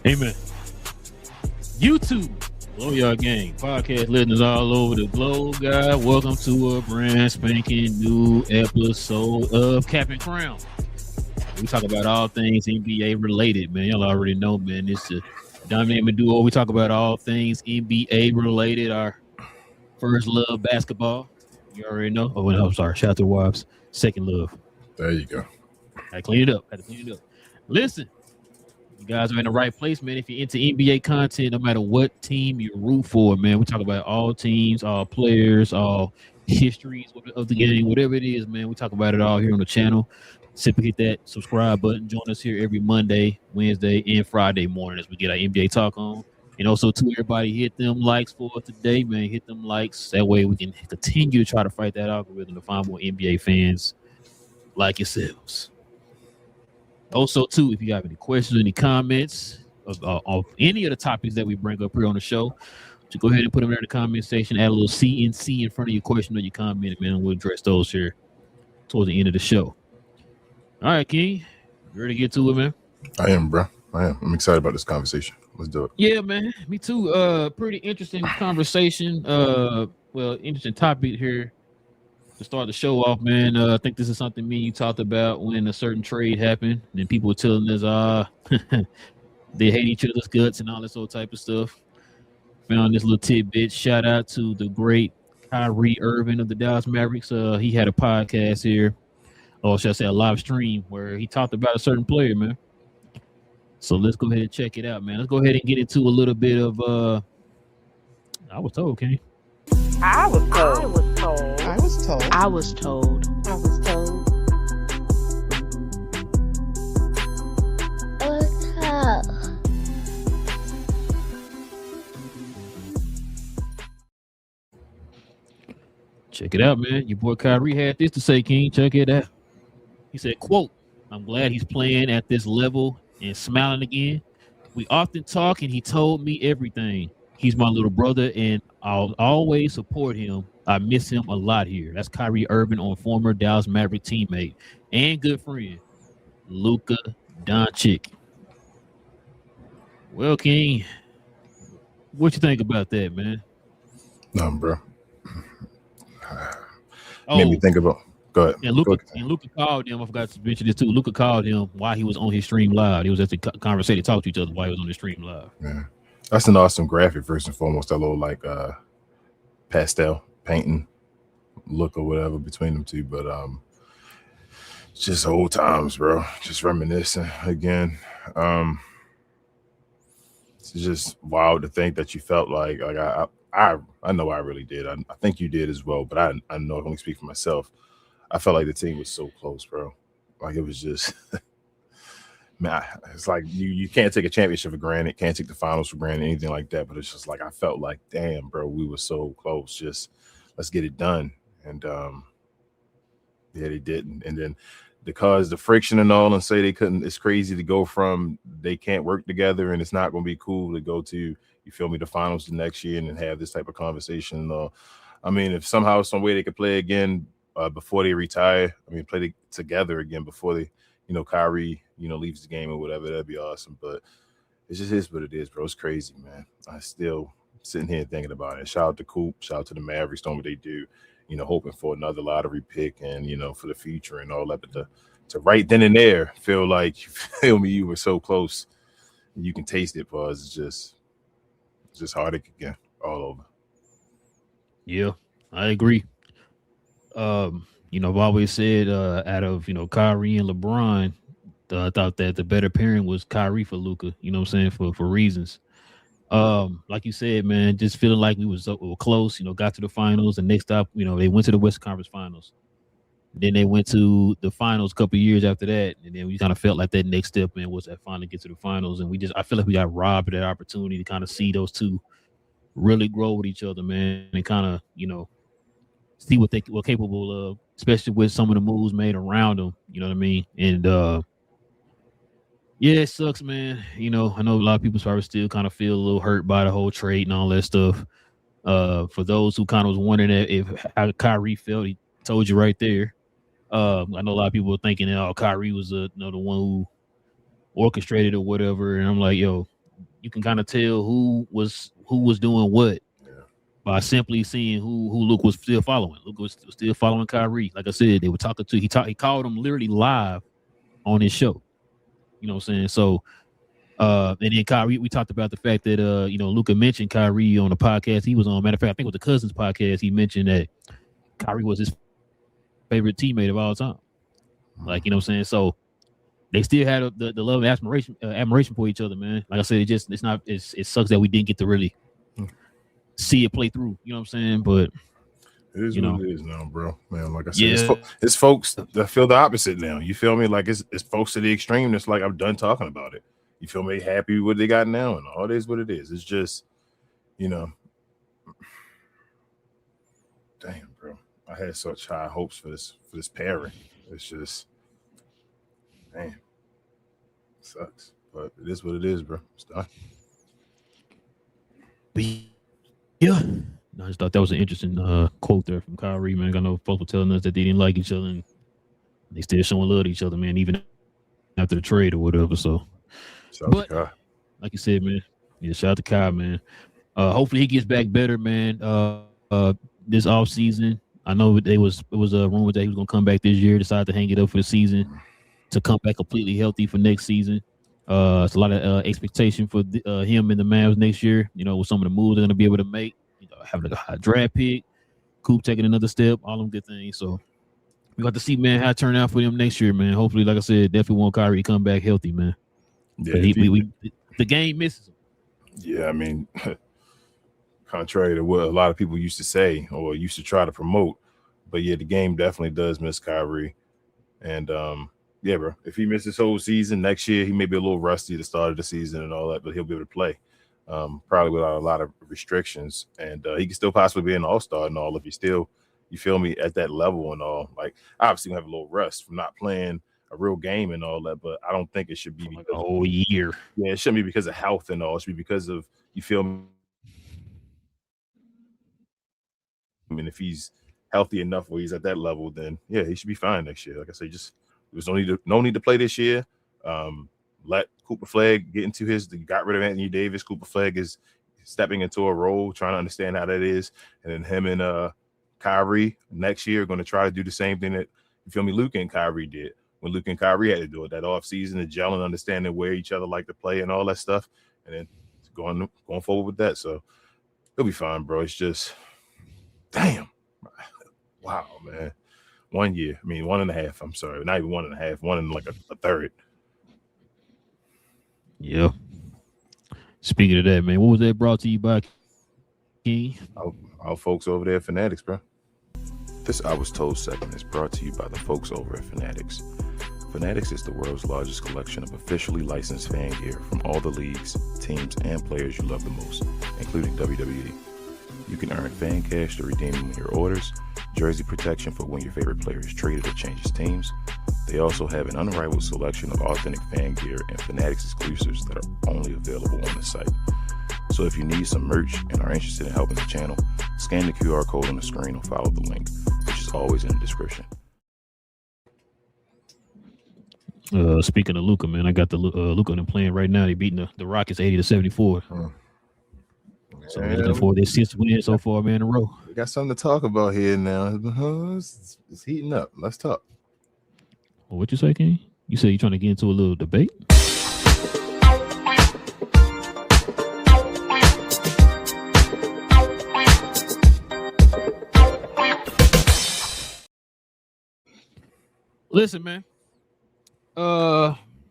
Amen. YouTube, Blow Y'all Gang, podcast listeners all over the globe, guys. Welcome to a brand spanking new episode of Cap and Crown. We talk about all things NBA related, man. Y'all already know, man. It's a dynamic duo. We talk about all things NBA related. Our first love, basketball. You already know. Oh, I'm sorry. Shout out to Wobbs. Second love. There you go. I clean it up. Had to clean it up. Listen. You guys are in the right place, man. If you're into NBA content, no matter what team you root for, man, we talk about all teams, all players, all histories of the game, whatever it is, man. We talk about it all here on the channel. Simply hit that subscribe button. Join us here every Monday, Wednesday, and Friday morning as we get our NBA talk on. And also, to everybody, hit them likes for today, man. Hit them likes. That way we can continue to try to fight that algorithm to find more NBA fans like yourselves. Also, too, if you have any questions, any comments of any of the topics that we bring up here on the show, so go ahead and put them in the comment section. Add a little CNC in front of your question or your comment, man. We'll address those here towards the end of the show. All right, King. You ready to get to it, man? I am, bro. I am. I'm excited about this conversation. Let's do it. Yeah, man. Me too. Pretty interesting conversation. Interesting topic here to start the show off, man. I think this is something me and you talked about when a certain trade happened, and people were telling us they hate each other's guts and all this old type of stuff. Found this little tidbit. Shout out to the great Kyrie Irving of the Dallas Mavericks. He had a podcast here, or should I say a live stream, where he talked about a certain player, man. So let's go ahead and check it out, man. Let's go ahead and get into a little bit of I was told, okay? I was told. I was told. I was told. I was told. I was told. Check it out, man. Your boy Kyrie had this to say, King. Check it out. He said, quote, "I'm glad he's playing at this level and smiling again. We often talk and he told me everything. He's my little brother and I'll always support him. I miss him a lot here." That's Kyrie Irving on former Dallas Maverick teammate and good friend, Luka Doncic. Well, King, what you think about that, man? No, bro. Made me think about. Go ahead. And Luka called him. I forgot to mention this too. Luka called him while he was on his stream live. He was at the conversation, talk to each other while he was on the stream live. Yeah, that's an awesome graphic. First and foremost, that little like pastel painting look or whatever between them two. But it's just old times, bro. Just reminiscing again. It's just wild to think that you felt like I know I really did. I think you did as well, but I know I can only speak for myself. I felt like the team was so close, bro. Like it was just, man, it's like you can't take a championship for granted, can't take the finals for granted, anything like that. But it's just like I felt like, damn, bro, we were so close. Just let's get it done. And yeah, they didn't. And then because the friction and all, and say they couldn't, it's crazy to go from they can't work together and it's not going to be cool to go to, you feel me, the finals the next year and then have this type of conversation. I mean, if somehow, some way they could play again before they retire, I mean, play together again before they, Kyrie, leaves the game or whatever, that'd be awesome. But it just is what it is, bro. It's crazy, man. I still sitting here thinking about it. Shout out to Coop, shout out to the Mavericks, doing what they do, hoping for another lottery pick and, for the future and all that. But to right then and there feel like you were so close. You can taste it, pause. It's just heartache again, all over. Yeah, I agree. I've always said out of Kyrie and LeBron, I thought that the better pairing was Kyrie for Luka. You know what I'm saying, for reasons. Like you said, man, just feeling like we were close. Got to the finals, and next up, they went to the Western Conference Finals. Then they went to the finals a couple of years after that, and then we kind of felt like that next step, man, was that finally get to the finals. And I feel like we got robbed of that opportunity to kind of see those two really grow with each other, man, and kind of see what they were capable of, especially with some of the moves made around them. You know what I mean? And yeah, it sucks, man. I know a lot of people probably still kind of feel a little hurt by the whole trade and all that stuff. For those who kind of was wondering if how Kyrie felt, he told you right there. I know a lot of people were thinking, Kyrie was the one who orchestrated or whatever, and I'm like, yo, you can kind of tell who was doing what by simply seeing who Luke was still following. Luke was still following Kyrie. Like I said, they were talking to. He called him literally live on his show. You know what I'm saying? So, and then Kyrie, we talked about the fact that Luka mentioned Kyrie on the podcast he was on. Matter of fact, I think it was the Cousins podcast. He mentioned that Kyrie was his favorite teammate of all time. Like, you know what I'm saying? So they still had the love and admiration for each other, man. Like I said, it sucks that we didn't get to really see it play through. You know what I'm saying? But it is what it is now, bro. Man, like I said, it's folks that feel the opposite now. You feel me? Like it's folks to the extreme that's like, I'm done talking about it. You feel me? Happy with what they got now, and all it is what it is. It's just, damn, bro. I had such high hopes for this pairing. It's just, man, it sucks, but it is what it is, bro. It's done. Yeah, I just thought that was an interesting quote there from Kyrie, man. I know folks were telling us that they didn't like each other, and they still showing love to each other, man, even after the trade or whatever. So, but like you said, man, shout out to Kai, man. Hopefully he gets back better, man. This off season. I know it was a rumor that he was gonna come back this year. Decided to hang it up for the season to come back completely healthy for next season. It's a lot of expectation for him and the Mavs next year. With some of the moves they're gonna be able to make. Having a high draft pick, Coop taking another step, all them good things. So we got to see, man, how it turned out for them next year, man. Hopefully, like I said, definitely want Kyrie to come back healthy, man. Yeah, the game misses him. Yeah, I mean. Contrary to what a lot of people used to say or used to try to promote. But yeah, the game definitely does miss Kyrie. And yeah, bro, if he misses this whole season next year, he may be a little rusty at the start of the season and all that, but he'll be able to play probably without a lot of restrictions. And he can still possibly be an all-star and all if he's still, you feel me, at that level and all. Like, obviously, gonna have a little rust from not playing a real game and all that, but I don't think it should be like a whole year. Yeah, it shouldn't be because of health and all. It should be because of, you feel me? I mean, if he's healthy enough where he's at that level, then yeah, he should be fine next year. Like I say, just there's no need to play this year. Let Cooper Flag get into got rid of Anthony Davis. Cooper Flag is stepping into a role, trying to understand how that is. And then him and Kyrie next year are going to try to do the same thing that, you feel me, Luke and Kyrie did when Luke and Kyrie had to do it, that offseason, the gelling, understanding where each other like to play and all that stuff. And then going forward with that. So it'll be fine, bro. It's just, damn. Wow, man. 1 year. I mean, 1.5. I'm sorry. Not even 1.5. 1 and like a third. Yeah. Speaking of that, man, what was that brought to you by, King? Our folks over there at Fanatics, bro. This I Was Told segment is brought to you by the folks over at Fanatics. Fanatics is the world's largest collection of officially licensed fan gear from all the leagues, teams, and players you love the most, including WWE. You can earn fan cash to redeem when your orders, jersey protection for when your favorite player is traded or changes teams. They also have an unrivaled selection of authentic fan gear and Fanatics exclusives that are only available on the site. So if you need some merch and are interested in helping the channel, scan the QR code on the screen or follow the link, which is always in the description. Speaking of Luka, man, I got the Luka and them playing right now. They beating the Rockets 80-74. So we're looking for this 6 wins so far, man, in a row. We got something to talk about here now. It's heating up. Let's talk. Well, what you say, King? You said you're trying to get into a little debate? Listen, man.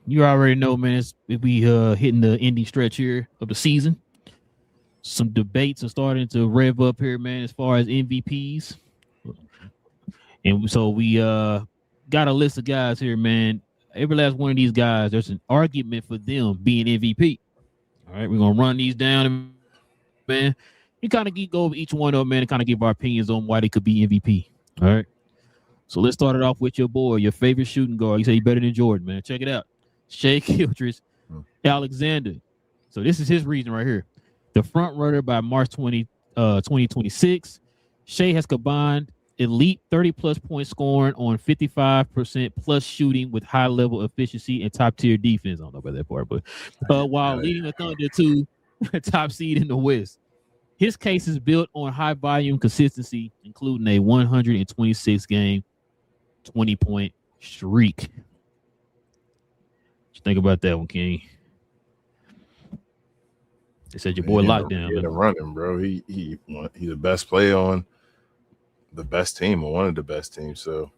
You already know, man. We hitting the ending stretch here of the season. Some debates are starting to rev up here, man, as far as MVPs. And so we got a list of guys here, man. Every last one of these guys, there's an argument for them being MVP. All right, we're gonna run these down, man. You kind of go over each one of them, man, and kind of give our opinions on why they could be MVP. All right. So let's start it off with your boy, your favorite shooting guard. You say he's better than Jordan, man. Check it out. Shea Gilgeous-Alexander. So this is his reason right here. The front runner by March 2026. Shea has combined elite 30-plus point scoring on 55% plus shooting with high-level efficiency and top-tier defense. I don't know about that part, but while leading the Thunder to top seed in the West. His case is built on high-volume consistency, including a 126-game 20-point streak. What you think about that one, King? They said your boy Lockdown. Yeah, running, bro. He's the best player on the best team or one of the best teams. So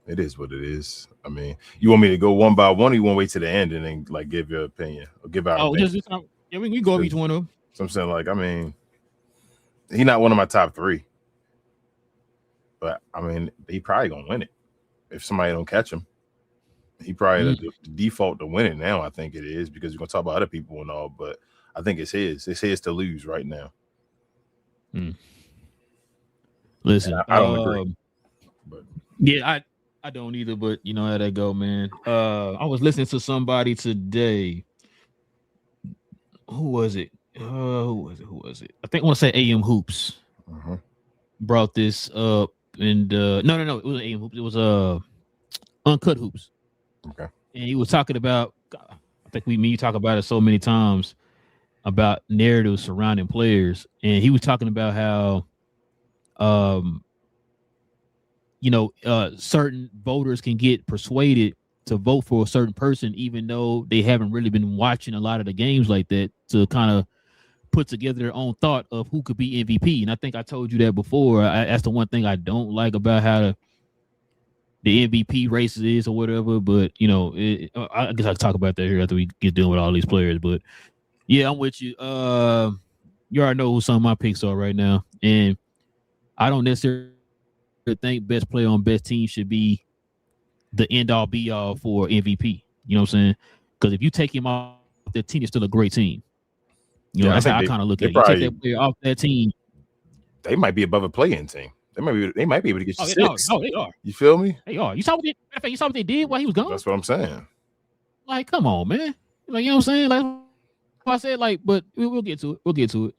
it is what it is. I mean, you want me to go one by one, or you want to wait to the end and then like give your opinion or give our opinion? Yeah, we can go over each one of them. So I'm saying, like, I mean, he's not one of my top three. But I mean, he probably gonna win it if somebody don't catch him. He probably the default to win it now. I think it is because you're gonna talk about other people and all, but I think it's his. It's his to lose right now. Listen, I don't agree. But yeah, I don't either. But you know how that go, man. I was listening to somebody today. Who was it? Who was it? I think I want to say AM Hoops brought this up. And no, it wasn't AM Hoops. It was Uncut Hoops. Okay. And he was talking about, I think you talk about it so many times about narratives surrounding players. And he was talking about how certain voters can get persuaded to vote for a certain person, even though they haven't really been watching a lot of the games like that, to kind of put together their own thought of who could be MVP. And I think I told you that before. That's the one thing I don't like about how the MVP race is or whatever. But, I guess I can talk about that here after we get done with all these players. But, yeah, I'm with you. You already know who some of my picks are right now. And I don't necessarily think best player on best team should be the end-all, be-all for MVP. You know what I'm saying? Because if you take him off the team, it's still a great team. That's how I kind of look at it. You take that player off that team, they might be above a play-in team. They might be able to get you six. They are. You feel me? They are. You saw what they did while he was gone? That's what I'm saying. Like, come on, man. Like, you know what I'm saying? Like, I said, like, but we'll get to it. So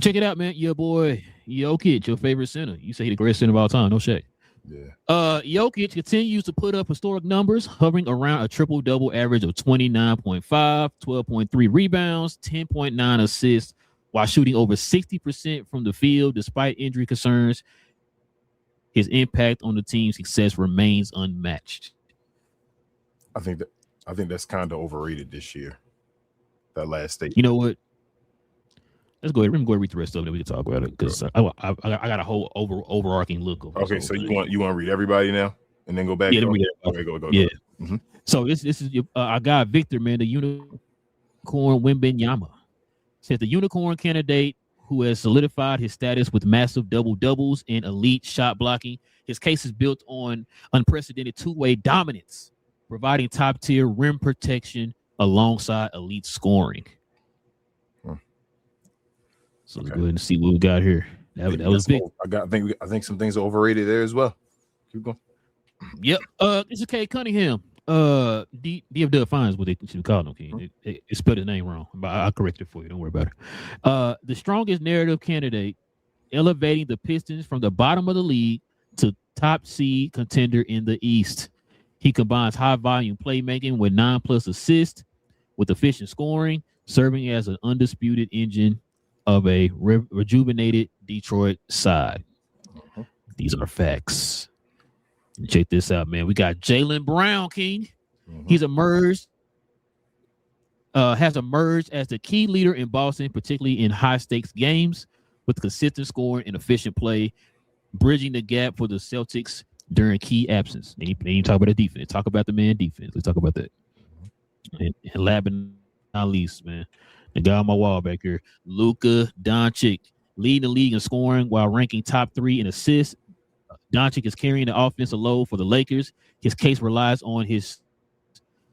check it out, man. Your boy Jokic, your favorite center. You say he's the greatest center of all time. No shade. Yeah. Jokic continues to put up historic numbers, hovering around a triple-double average of 29.5, 12.3 rebounds, 10.9 assists, while shooting over 60% from the field despite injury concerns. His impact on the team's success remains unmatched. I think that's kind of overrated this year. That last statement. You know what? Let's go ahead. We're gonna read the rest of it. We can talk about it because I got a whole overarching look. Okay, so you want to read everybody now and then go back? Yeah, read okay, go. Yeah. Mm-hmm. So this is our guy Victor, man, the Unicorn Wembanyama. Says the Unicorn candidate who has solidified his status with massive double-doubles and elite shot blocking. His case is built on unprecedented two-way dominance, providing top-tier rim protection alongside elite scoring. So let's go ahead and see what we got here. That was big. I think some things are overrated there as well. Keep going. Yep. It's okay. Cunningham. DFW Fines what they should call him. King. It spelled his name wrong, but I'll correct it for you. Don't worry about it. The strongest narrative candidate, elevating the Pistons from the bottom of the league to top seed contender in the East. He combines high volume playmaking with 9+ assists, with efficient scoring, serving as an undisputed engine of a rejuvenated Detroit side. These are facts. Check this out, man. We got Jaylen Brown, King. Mhm. He's has emerged as the key leader in Boston, particularly in high stakes games, with consistent scoring and efficient play, bridging the gap for the Celtics during key absence. And you talk about the defense. Talk about the man defense. Let's talk about that. And last but not least, man, the guy on my wall back here, Luka Doncic, leading the league in scoring while ranking top 3 in assists. Doncic is carrying the offensive load for the Lakers. His case relies on his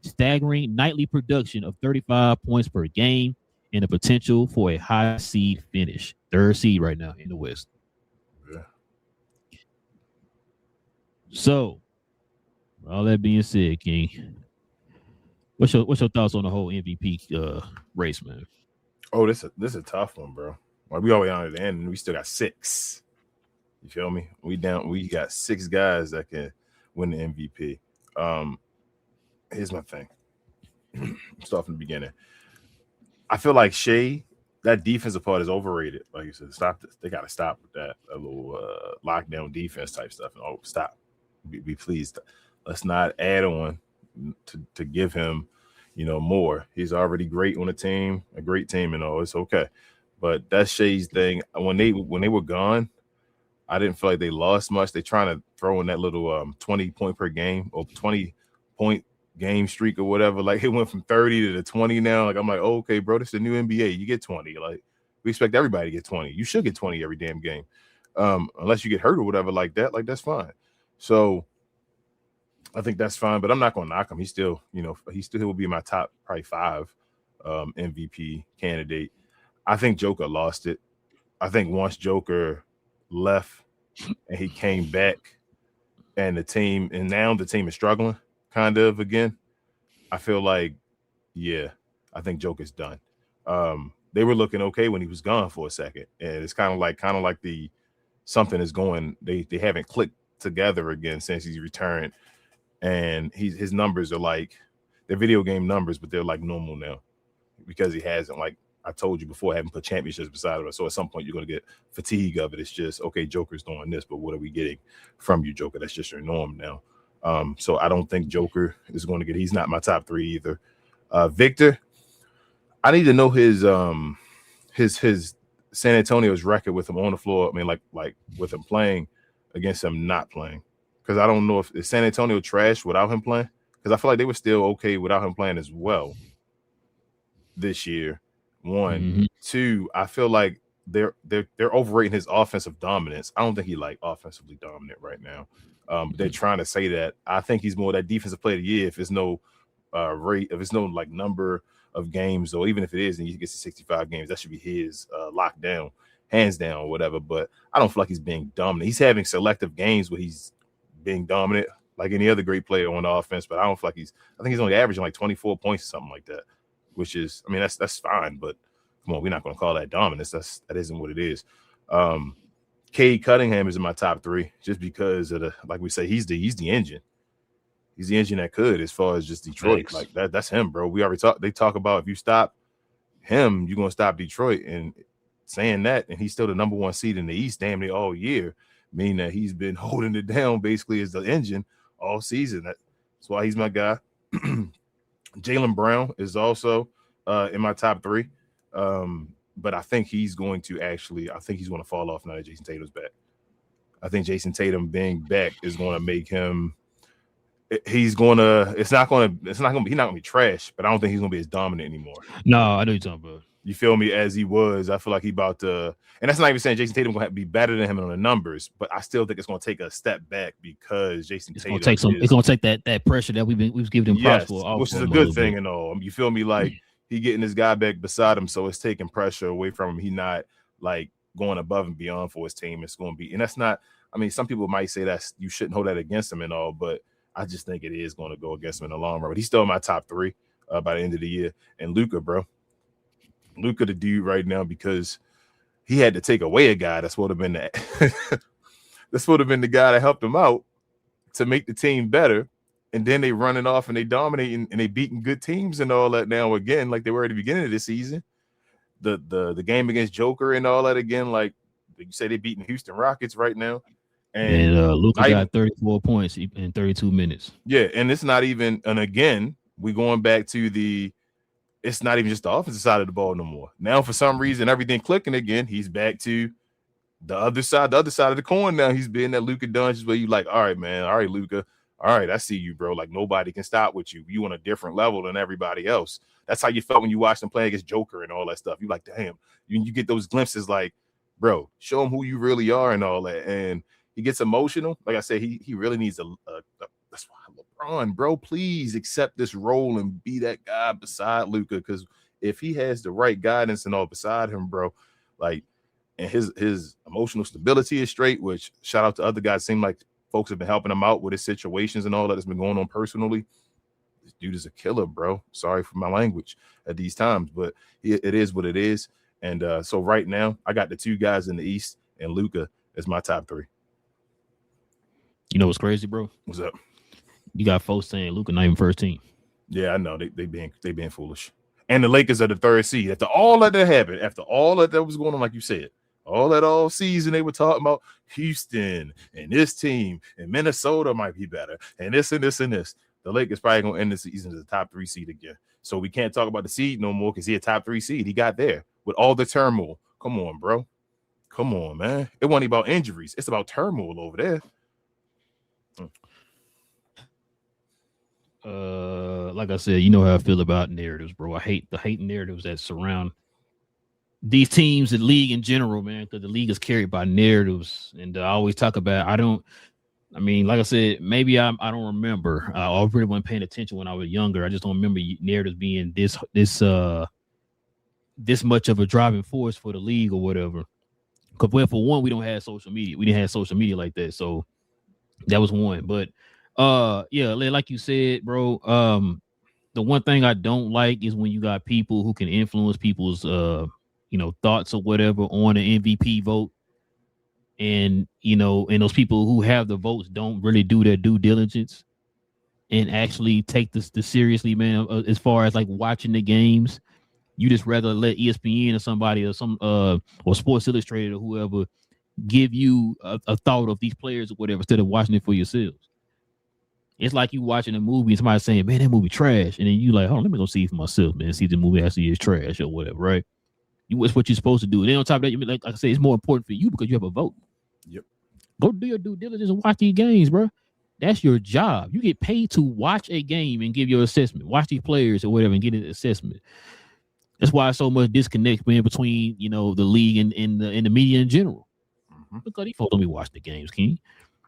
staggering nightly production of 35 points per game and the potential for a high seed finish. 3rd seed right now in the West. Yeah. So, all that being said, King, what's your thoughts on the whole MVP race, man? Oh, this is a tough one, bro. Like we always on at the end, and we still got 6. You feel me? We got 6 guys that can win the MVP. Here's my thing. Start from the beginning. I feel like Shea, that defensive part is overrated. Like you said, stop this. They got to stop with that a little lockdown defense type stuff. Oh, stop. Be pleased. Let's not add on to give him, more. He's already great on a team, a great team, and all. It's okay. But that Shea's thing, when they were gone, I didn't feel like they lost much. They trying to throw in that little 20 point per game or 20 point game streak or whatever. Like it went from 30 to the 20 now. Like I'm like, oh, okay, bro, this is the new NBA. You get 20. Like we expect everybody to get 20. You should get 20 every damn game. Unless you get hurt or whatever like that. Like that's fine. So I think that's fine, but I'm not gonna knock him. He still will be my top probably 5 MVP candidate. I think Joker lost it. I think once Joker left and he came back and now the team is struggling kind of again. I feel like, I think Joker's done. They were looking okay when he was gone for a second, and it's kind of like the something is going. They haven't clicked together again since he's returned, and his numbers are like they're video game numbers, but they're like normal now because he hasn't, like I told you before, haven't put championships beside him. So at some point you're going to get fatigue of it. It's just, okay, Joker's doing this, but what are we getting from you, Joker? That's just your norm now. So I don't think Joker is going to he's not my top 3 either. Victor, I need to know his San Antonio's record with him on the floor. I mean, like with him playing against him not playing. Because I don't know if San Antonio trash without him playing. Because I feel like they were still okay without him playing as well this year. 1, Mhm. 2, I feel like they're overrating his offensive dominance. I don't think he like offensively dominant right now. They're trying to say that. I think he's more that defensive player of the year if it's no rate, if it's no like number of games, or even if it is and he gets to 65 games, that should be his lockdown, hands down, or whatever. But I don't feel like he's being dominant. He's having selective games where he's being dominant like any other great player on the offense, but I don't feel like I think he's only averaging like 24 points or something like that. Which is, I mean, that's fine, but come on, we're not going to call that dominance. That isn't what it is. Cade Cunningham is in my top 3 just because of like we say, he's the engine. He's the engine that could, as far as just Detroit. Thanks. Like that's him, bro. We already they talk about if you stop him, you're gonna stop Detroit. And saying that, and he's still the number 1 seed in the East, damn near all year, meaning that he's been holding it down basically as the engine all season. That's why he's my guy. Jaylen Brown is also in my top 3. But I think he's going to fall off now that Jason Tatum's back. I think Jason Tatum being back is going to make him. He's not going to be trash, but I don't think he's going to be as dominant anymore. No, I know you're talking about. You feel me? As he was, I feel like he about to, and that's not even saying Jason Tatum going to be better than him on the numbers, but I still think it's going to take a step back because Jason Tatum. It's going to take that pressure that we've given him props for, which is a good thing and all. You feel me? Like he getting his guy back beside him, so it's taking pressure away from him. He not like going above and beyond for his team. It's going to be, and that's not. I mean, some people might say that you shouldn't hold that against him and all, but I just think it is going to go against him in the long run. But he's still in my top 3 by the end of the year. And Luka, bro. Luka the dude right now, because he had to take away a guy that's would have been the guy that helped him out to make the team better. And then they running off and they dominating and they beating good teams and all that now again, like they were at the beginning of the season. The game against Joker and all that again, like you say, they beating Houston Rockets right now. And Luka I- got 34 points in 32 minutes. yeah, and it's not even, and again, we going back to it's not even just the offensive side of the ball no more. Now, for some reason, everything clicking again. He's back to the other side of the coin. Now he's been that Luka Doncic where you like, all right, man, all right, Luka, all right, I see you, bro. Like nobody can stop with you. You on a different level than everybody else. That's how you felt when you watched him play against Joker and all that stuff. You like, damn, you get those glimpses, like, bro, show him who you really are and all that. And he gets emotional. Like I said, he really needs that's why LeBron, bro, please accept this role and be that guy beside Luka. Because if he has the right guidance and all beside him, bro, like, and his emotional stability is straight, which shout out to other guys. Seem like folks have been helping him out with his situations and all that has been going on personally. This dude is a killer, bro. Sorry for my language at these times, but it is what it is. And so right now, I got the two guys in the East, and Luka is my top three. You know what's crazy, bro? What's up? You got folks saying Luka not even first team. Yeah, I know they being foolish. And the Lakers are the third seed. After all that happened, after all that was going on, like you said, all season they were talking about Houston and this team and Minnesota might be better and this and this and this. The Lakers probably gonna end the season as a top 3 seed again. So we can't talk about the seed no more because he a top 3 seed. He got there with all the turmoil. Come on, bro. Come on, man. It wasn't about injuries. It's about turmoil over there. Like I said, you know how I feel about narratives, bro. I hate narratives that surround these teams, the league in general, man, because the league is carried by narratives. And I always talk about, I mean, like I said, maybe I don't remember. I really wasn't paying attention when I was younger. I just don't remember narratives being this much of a driving force for the league or whatever. Because, well, for one, we don't have social media. We didn't have social media like that. So that was one. But yeah, like you said, bro, the one thing I don't like is when you got people who can influence people's thoughts or whatever on an MVP vote. And and those people who have the votes don't really do their due diligence and actually take this seriously, man. As far as like watching the games, you just rather let ESPN or somebody or or Sports Illustrated or whoever give you a thought of these players or whatever instead of watching it for yourselves. It's like you watching a movie and somebody saying, man, that movie trash. And then you like, oh, let me go see it for myself, man. See if the movie actually is trash or whatever, right? It's what you're supposed to do. And then on top of that, like I said, it's more important for you because you have a vote. Yep. Go do your due diligence and watch these games, bro. That's your job. You get paid to watch a game and give your assessment. Watch these players or whatever and get an assessment. That's why so much disconnect between the league and the media in general. Mm-hmm. Because these folks don't be watching the games, King.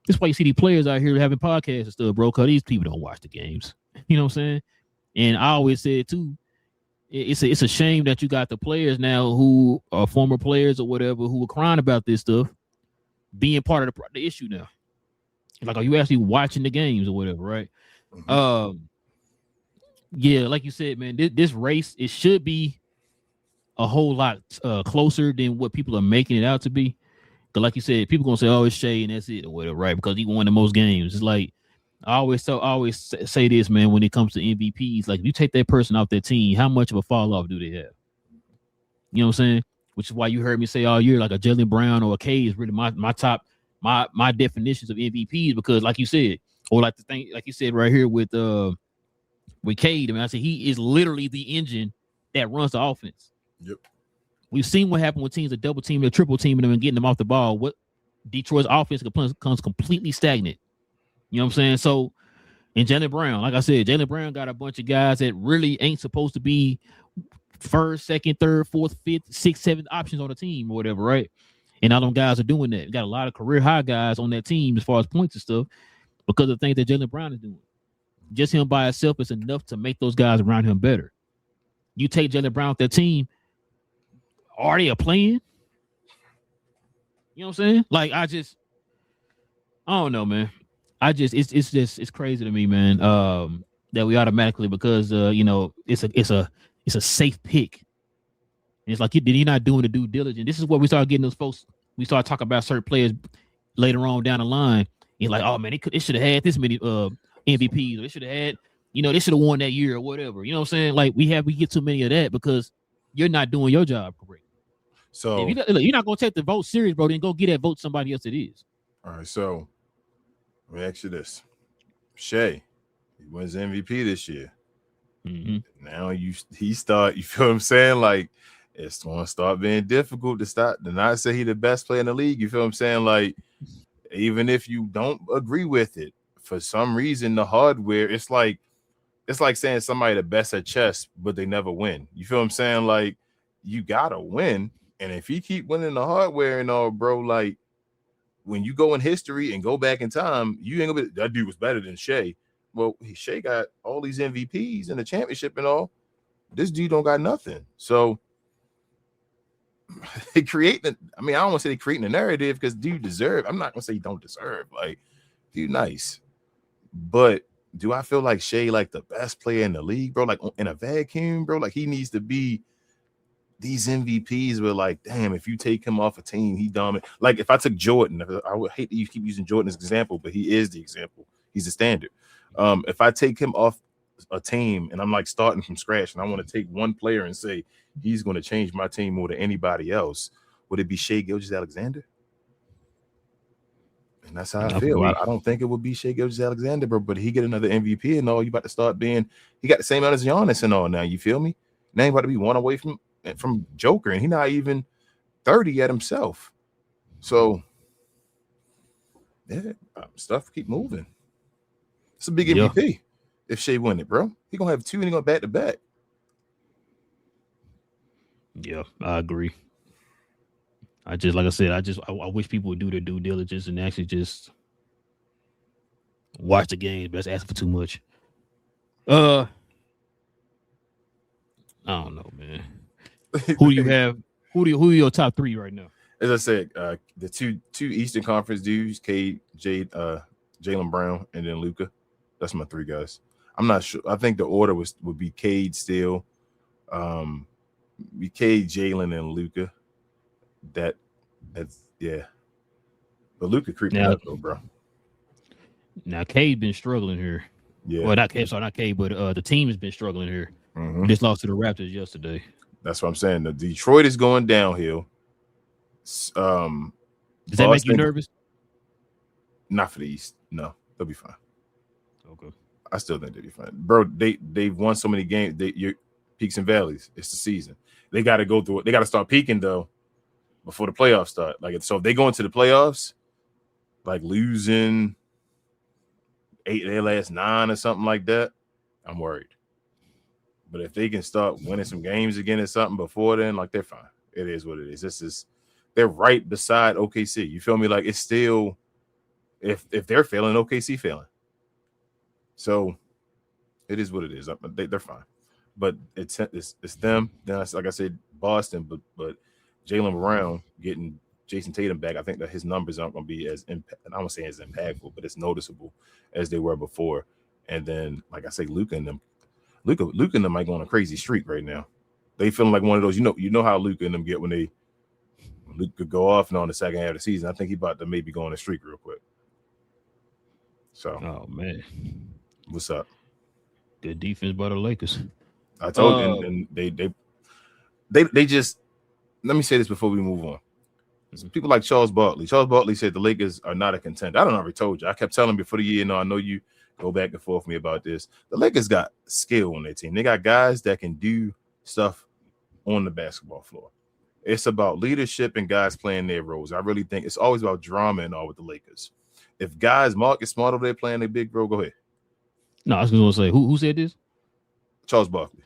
That's why you see these players out here having podcasts and stuff, bro, because these people don't watch the games. You know what I'm saying? And I always said, too, it's a shame that you got the players now who are former players or whatever who are crying about this stuff being part of the issue now. Like, are you actually watching the games or whatever, right? Mm-hmm. Yeah, like you said, man, this race, it should be a whole lot closer than what people are making it out to be. Because like you said, people going to say, oh, it's Shea and that's it or whatever, right? Because he won the most games. It's like, I always say this, man, when it comes to MVPs, like if you take that person off that team, how much of a fall off do they have? You know what I'm saying? Which is why you heard me say all year, like a Jaylen Brown or a K is really my top, my definitions of MVPs, because like you said, or like the thing, like you said right here with Cade, I mean, I said he is literally the engine that runs the offense. Yep. We've seen what happened when teams are double teaming or triple teaming them and getting them off the ball. What Detroit's offense becomes completely stagnant. You know what I'm saying? So, and Jaylen Brown, like I said, Jaylen Brown got a bunch of guys that really ain't supposed to be first, second, third, fourth, fifth, sixth, seventh options on the team or whatever, right? And all them guys are doing that. We got a lot of career high guys on that team as far as points and stuff because of the things that Jaylen Brown is doing. Just him by himself is enough to make those guys around him better. You take Jaylen Brown off that team, are they playing? You know what I'm saying? Like, I don't know, man. It's crazy to me, man. That we automatically, because it's a safe pick. And it's like you're not doing the due diligence. This is where we start getting those folks. We start talking about certain players later on down the line. It's like, oh man, it should have had this many MVPs, or they should have had, they should have won that year or whatever. You know what I'm saying? Like we get too many of that because you're not doing your job correct. So if you're not gonna take the vote serious, bro, then go get that vote somebody else it is. All right, so let me ask you this: Shea, he wins MVP this year. Mm-hmm. Now he start. You feel what I'm saying? Like it's going to start being difficult to not say he the best player in the league. You feel what I'm saying? Like even if you don't agree with it, for some reason the hardware, it's like saying somebody the best at chess, but they never win. You feel what I'm saying? Like you gotta win, and if you keep winning the hardware and all, bro, like when you go in history and go back in time, you ain't gonna be that dude was better than Shea. Well, Shea got all these MVPs and the championship and all. This dude don't got nothing. So they creating. I mean, I don't want to say they creating a narrative because dude deserve. I'm not gonna say he don't deserve. Like, dude, nice, but do I feel like Shea like the best player in the league, bro? Like in a vacuum, bro. Like he needs to be these MVPs. Were like, damn, if you take him off a team, he dominant. Like if I took Jordan, I would hate that you keep using Jordan as an example, but he is the example. He's the standard. If I take him off a team and I'm like starting from scratch and I want to take one player and say he's going to change my team more than anybody else, would it be Shea Gilgeous-Alexander? And that's how I feel. I don't think it would be Shea Gilgeous-Alexander, bro, but he get another MVP and all. You about to start being, he got the same amount as Giannis and all now. You feel me? Now he about to be one away from Joker, and he not even 30 yet himself. So, yeah, stuff keep moving. It's a big MVP if Shea win it, bro. He gonna have two and he going back to back. Yeah, I agree. I wish people would do their due diligence and actually just watch the games. But that's asking for too much. I don't know, man. Who do you have? Who are your top three right now? As I said, the two Eastern Conference dudes, Cade, Jaylen Brown, and then Luka. That's my three guys. I'm not sure. I think the order would be Cade still, be Cade, Jaylen, and Luka. That's yeah. But Luka creeping up though, bro. Now Cade been struggling here. Yeah. Well, not Cade, but the team has been struggling here. Mm-hmm. Just lost to the Raptors yesterday. That's what I'm saying. The Detroit is going downhill. Does that make you nervous? Not for the East. No, they'll be fine. Okay. I still think they'll be fine, bro. They've won so many games. Your peaks and valleys. It's the season. They got to go through it. They got to start peaking though before the playoffs start. Like so, if they go into the playoffs, like losing 8 of their last 9 or something like that, I'm worried. But if they can start winning some games again or something before then, like they're fine. It is what it is. They're right beside OKC. You feel me? Like it's still, if they're failing, OKC failing. So it is what it is. They're fine. But it's them. Then like I said, Boston. But Jaylen Brown getting Jason Tatum back, I think that his numbers aren't going to be I won't say as impactful, but it's noticeable as they were before. And then, like I say, Luka and them might go on a crazy streak right now. They feeling like one of those, you know how Luka and them get when Luka go off and on the second half of the season. I think he about to maybe go on a streak real quick. So, oh man, what's up? Good defense by the Lakers. I told you, and they just. Let me say this before we move on. Some people like Charles Barkley. Charles Barkley said the Lakers are not a contender. I don't know. I already told you. I kept telling him before the year. I know you go back and forth with me about this. The Lakers got skill on their team. They got guys that can do stuff on the basketball floor. It's about leadership and guys playing their roles. I really think it's always about drama and all with the Lakers. If guys, Marcus Smart over there playing their big role, go ahead. No, I was going to say, who said this? Charles Barkley.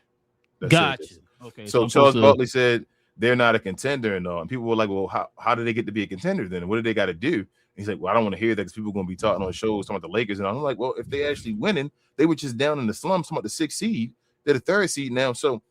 Gotcha. Okay. So Charles Barkley said they're not a contender and all. And people were like, well, how do they get to be a contender then? What do they got to do? And he's like, well, I don't want to hear that because people are going to be talking on shows talking about the Lakers. And I'm like, well, if they actually winning, they were just down in the slums, talking about the 6th seed. They're the 3rd seed now. So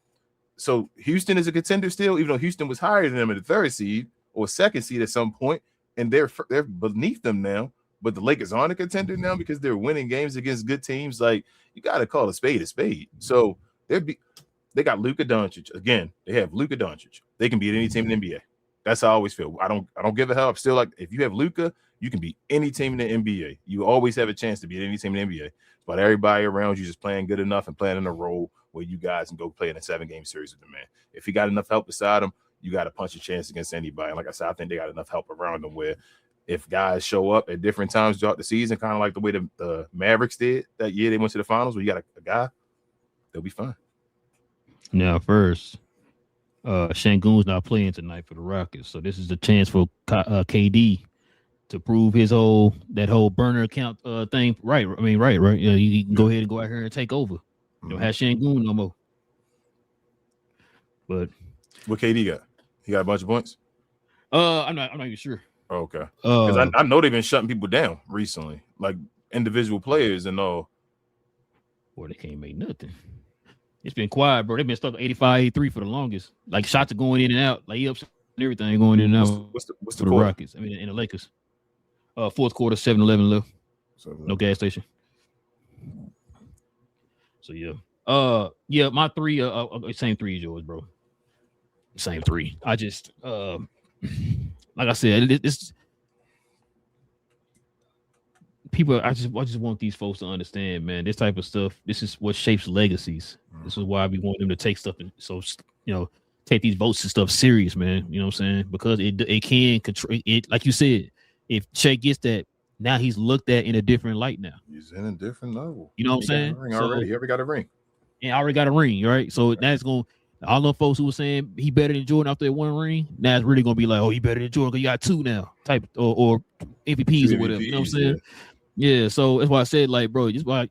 Houston is a contender still, even though Houston was higher than them at the 3rd seed or 2nd seed at some point, and they're beneath them now. But the Lakers aren't a contender now because they're winning games against good teams. Like, you got to call a spade a spade. So they got Luka Doncic. Again, they have Luka Doncic. They can beat any team in the NBA. That's how I always feel. I don't give a hell. I'm still like, if you have Luka, you can beat any team in the NBA. You always have a chance to beat any team in the NBA. But everybody around you just playing good enough and playing in a role where you guys can go play in a 7-game series with the man. If he got enough help beside him, you got a punch a chance against anybody. And like I said, I think they got enough help around them where if guys show up at different times throughout the season, kind of like the way the Mavericks did that year they went to the finals, where you got a guy, they'll be fine. Now, first, Şengün's not playing tonight for the Rockets, so this is the chance for KD to prove that whole burner account thing. Right? I mean, right? Yeah, you can go ahead and go out here and take over. You don't have Şengün no more. But what KD got? He got a bunch of points. I'm not even sure. Oh, okay, because I know they've been shutting people down recently, like individual players and all. Boy, they can't make nothing. It's been quiet, bro. They've been stuck at 85, 83 for the longest. Like shots are going in and out, like ups and everything going in and out. What's the Rockets? I mean, in the Lakers. Fourth quarter, 7-11 left. No gas station. So yeah. My three, same three as yours, bro. Same three. I just like I said, it's people. I just want these folks to understand, man. This type of stuff. This is what shapes legacies. This is why we want them to take stuff and take these votes and stuff serious, man. You know what I'm saying? Because it can control it. Like you said, if Shea gets that, now he's looked at in a different light. Now he's in a different level. You know what I'm saying? He already got a ring. And already got a ring, right? So that's going. All those folks who were saying he better than Jordan after that one ring, now it's really gonna be like, oh, he better than Jordan because you got two now, type or MVPs or whatever. You know what I'm saying? Yeah. So that's why I said, like, bro, just why I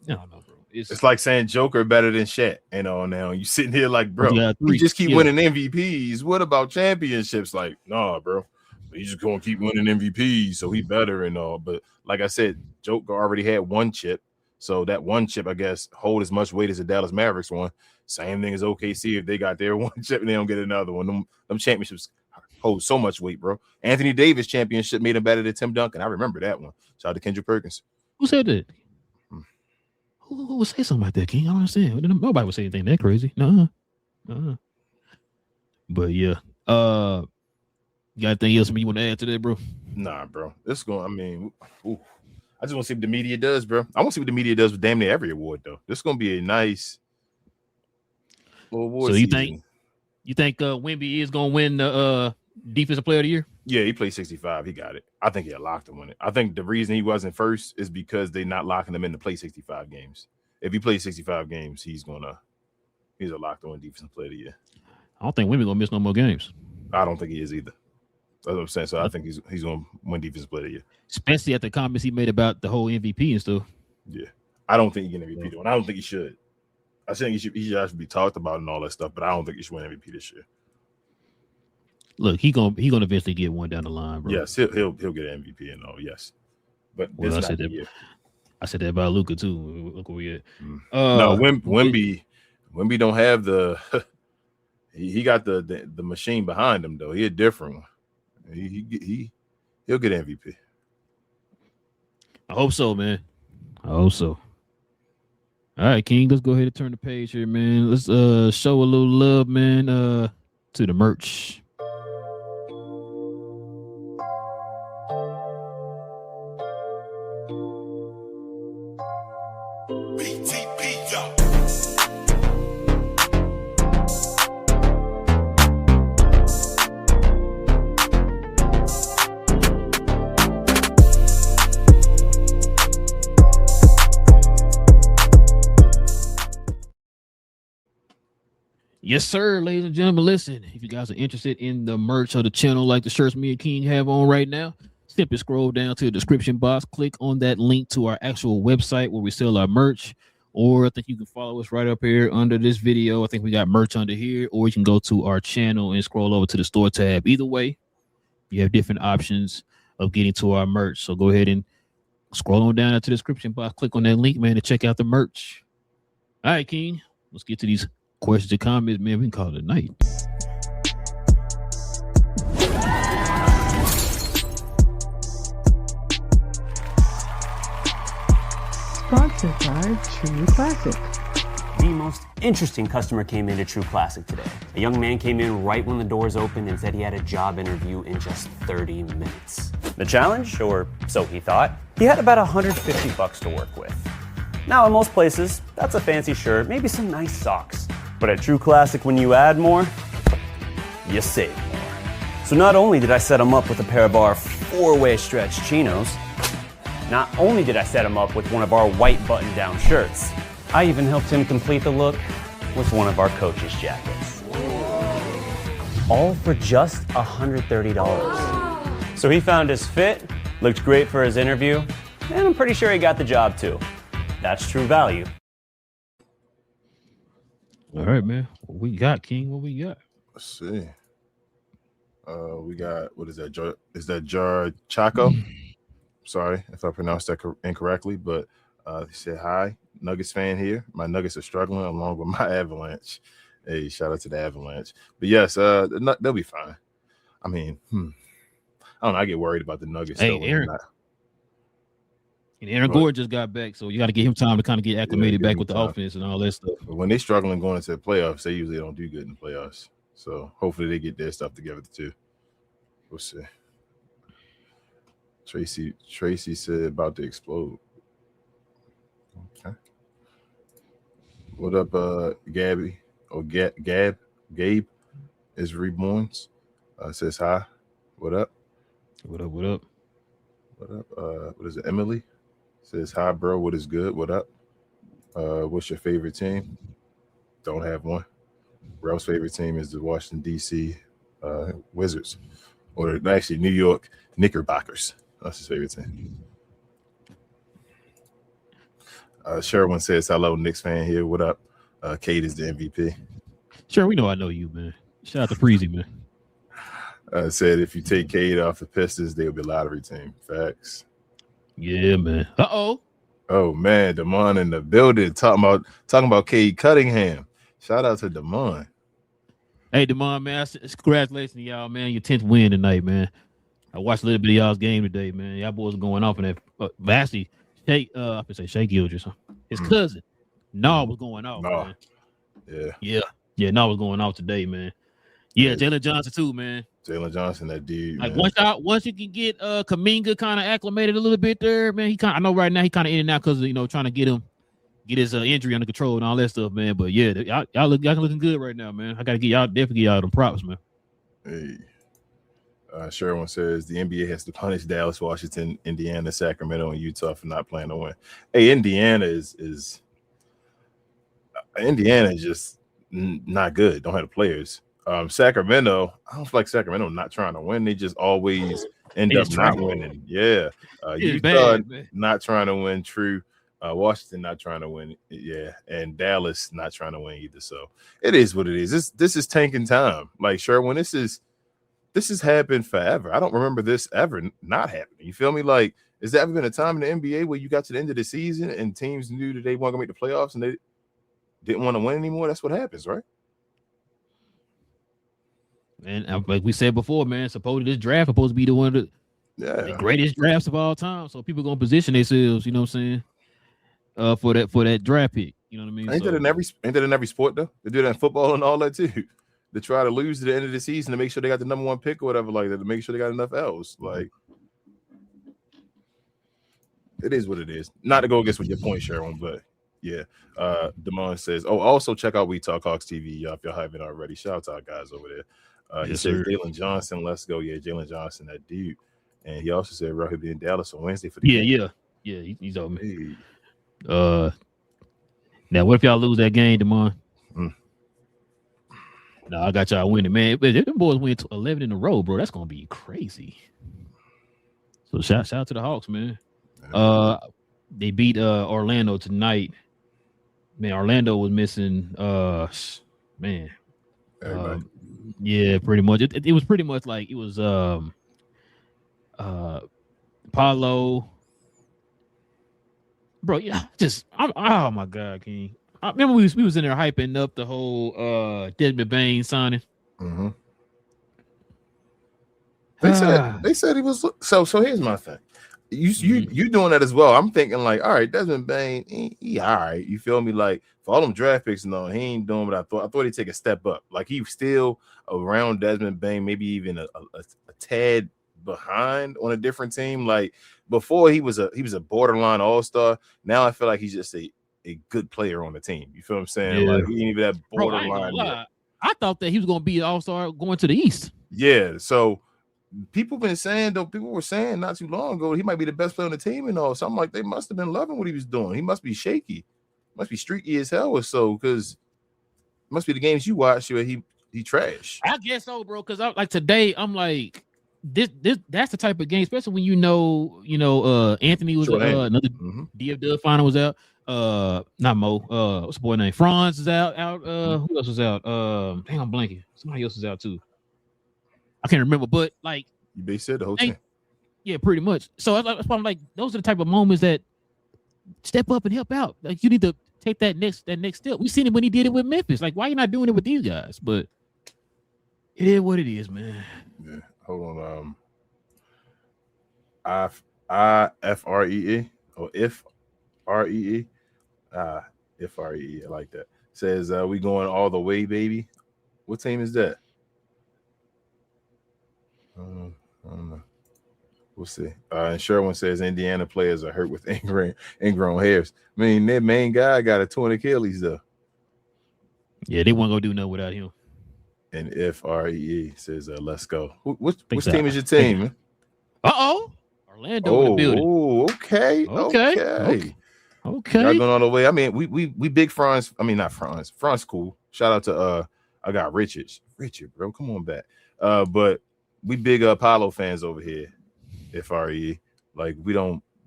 don't know, bro. It's like saying Joker better than Shaq. Now you sitting here like, bro, you just keep winning MVPs. What about championships? Like, nah, bro, he's just gonna keep winning MVPs, so he better and all. But like I said, Joker already had one chip, so that one chip, I guess, hold as much weight as the Dallas Mavericks one. Same thing as OKC if they got their one chip and they don't get another one. Them championships hold so much weight, bro. Anthony Davis championship made him better than Tim Duncan. I remember that one. Shout out to Kendrick Perkins. Who said that? Who would say something like that, King? I don't understand. Nobody would say anything that crazy. No. But yeah. You got anything else you want to add to that, bro? Nah, bro. I just want to see what the media does, bro. I want to see what the media does with damn near every award, though. This is going to be a nice award season. You think Wemby is going to win the Defensive Player of the Year? Yeah, he played 65. He got it. I think he had locked to win it. I think the reason he wasn't first is because they're not locking him in to play 65 games. If he plays 65 games, he's a locked to win Defensive Player of the Year. I don't think Wemby going to miss no more games. I don't think he is either. That's what I'm saying. So I think he's going to win Defensive Player of the Year. Especially at the comments he made about the whole MVP and stuff. Yeah. I don't think he can MVP though, and I don't think he should. I think he should actually be talked about and all that stuff, but I don't think he should win MVP this year. Look, he gonna eventually get one down the line, bro. Yes, he'll get an MVP and all. Yes, but I said that about Luka too. Look where we at. No, Wemby don't have the. he got the machine behind him though. He a different one. He'll get MVP. I hope so, man. I hope so. All right, King, let's go ahead and turn the page here, man. Let's show a little love, man, to the merch. Yes, sir, ladies and gentlemen. Listen, if you guys are interested in the merch of the channel, like the shirts me and King have on right now, simply scroll down to the description box, click on that link to our actual website where we sell our merch, or I think you can follow us right up here under this video. I think we got merch under here, or you can go to our channel and scroll over to the store tab. Either way, you have different options of getting to our merch. So go ahead and scroll on down to the description box, click on that link, man, to check out the merch. All right, King, let's get to these questions and comments, man. We can call it a night. Sponsored by True Classic. The most interesting customer came into True Classic today. A young man came in right when the doors opened and said he had a job interview in just 30 minutes. The challenge, or so he thought, he had about $150 to work with. Now, in most places, that's a fancy shirt, maybe some nice socks. But at True Classic, when you add more, you save more. So not only did I set him up with a pair of our 4-way stretch chinos. Not only did I set him up with one of our white button-down shirts, I even helped him complete the look with one of our coach's jackets. All for just $130. So he found his fit, looked great for his interview, and I'm pretty sure he got the job too. That's true value. All right, man. What we got, King? What we got? Let's see. We got, what is that? Is that Jar Chaco? Sorry if I pronounced that incorrectly, but he said, hi, Nuggets fan here. My Nuggets are struggling along with my Avalanche. Hey, shout out to the Avalanche. But yes, they'll be fine. I mean, I don't know. I get worried about the Nuggets. Hey, Aaron. And Aaron Gordon just got back, so you got to give him time to kind of get acclimated back with the offense and all that stuff. But when they're struggling going into the playoffs, they usually don't do good in the playoffs. So hopefully they get their stuff together too. We'll see. Tracy said about to explode. Okay. What up, Gabby? Or Gabe is reborns. Says hi. What up? What up? What up? What up? What is it? Emily says hi, bro. What is good? What up? What's your favorite team? Don't have one. Ralph's favorite team is the Washington D.C. Wizards, or actually New York Knickerbockers. That's his favorite team. Sherwin says hello, Knicks fan here. What up? Kate is the MVP. Sure, we know I know you, man. Shout out to Freezy, man. Said if you take Cade off the Pistons, they'll be a lottery team. Facts. Yeah, man. Uh-oh. Oh man, Damon in the building talking about Cade Cunningham. Shout out to Damon. Hey, Damon, man. Congratulations to y'all, man. Your 10th win tonight, man. I watched a little bit of y'all's game today, man. Y'all boys going off in that. Actually, Shea Gildress, his cousin, was going off, man. Yeah, was going off today, man. Yeah, Jalen Johnson too, man. Jalen Johnson, that dude. Like once you can get Kuminga kind of acclimated a little bit there, man. I know right now he kind of in and out because trying to get his injury under control and all that stuff, man. But yeah, y'all looking good right now, man. I gotta definitely give y'all them props, man. Hey. Sherwin says the NBA has to punish Dallas, Washington, Indiana, Sacramento, and Utah for not playing to win. Hey, Indiana is just not good. Don't have the players. Sacramento, I don't feel like Sacramento not trying to win. They just always end up not winning. Yeah. Utah not trying to win. True. Washington not trying to win. Yeah. And Dallas not trying to win either. So it is what it is. This is tanking time. Like, Sherwin, this has happened forever. I don't remember this ever not happening. You feel me? Like, has there ever been a time in the NBA where you got to the end of the season and teams knew that they weren't going to make the playoffs and they didn't want to win anymore? That's what happens, right? And like we said before, man, supposedly this draft supposed to be one of the greatest drafts of all time. So people gonna position themselves, you know what I'm saying, for that draft pick. You know what I mean? Ain't that in every sport though? They do that in football and all that too. They try to lose to the end of the season to make sure they got the number one pick or whatever like that, to make sure they got enough L's. Like, it is what it is. Not to go against what your point, Sharon, but yeah. Damon says, also check out We Talk Hawks TV, y'all, if y'all haven't already. Shout out to our guys over there. He said Jalen Johnson, let's go. Yeah, Jalen Johnson, that dude. And he also said Ruff will be in Dallas on Wednesday for the game. Yeah, he's on me. Now what if y'all lose that game, Damon? No, I got y'all winning, man. But if them boys win 11 in a row, bro, that's gonna be crazy. So shout out to the Hawks, man. They beat Orlando tonight. Man, Orlando was missing man. Yeah, pretty much. It was pretty much like it was Paulo. Bro, yeah, oh my God, King. I remember we was in there hyping up the whole Desmond Bain signing. Mm-hmm. They said he was so here's my thing. You doing that as well. I'm thinking like, all right, Desmond Bain, he all right. You feel me? Like for all them draft picks, no, he ain't doing what I thought. I thought he'd take a step up. Like he's still around Desmond Bain, maybe even a tad behind on a different team. Like before he was a borderline all-star. Now I feel like he's just a good player on the team. You feel what I'm saying? Yeah. Like he ain't even that borderline. I thought that he was gonna be an all-star going to the East. Yeah, so people been saying though. People were saying not too long ago he might be the best player on the team and all. So I'm like, they must have been loving what he was doing. He must be shaky, must be streaky as hell or so. Because must be the games you watch where he trash. I guess so, bro. Because like today, I'm like, that's the type of game, especially when Anthony was another DFW final was out. Not Mo. What's the boy name? Franz is out. Who else was out? Hang on, blanking. Somebody else is out too. I can't remember, but like they said the whole team. Yeah, pretty much. So that's why I'm like, those are the type of moments that step up and help out. Like you need to take that next step. We seen it when he did it with Memphis. Like, why are you not doing it with these guys? But it is what it is, man. Yeah. Hold on. IFREE or if REE. If REE. I like that. Says we going all the way, baby. What team is that? I don't know. We'll see. And Sherwin says Indiana players are hurt with ingrown hairs. I mean, their main guy got a torn Achilles though. Yeah, they won't go do nothing without him. And if REE says let's go. Which team is your team? Man? Orlando in the building. Oh, okay. Y'all going all the way. I mean, we big Franz. I mean, not Franz. Franz cool. Shout out to I got Richard, bro. Come on back. But we big Apollo fans over here. FRE, like we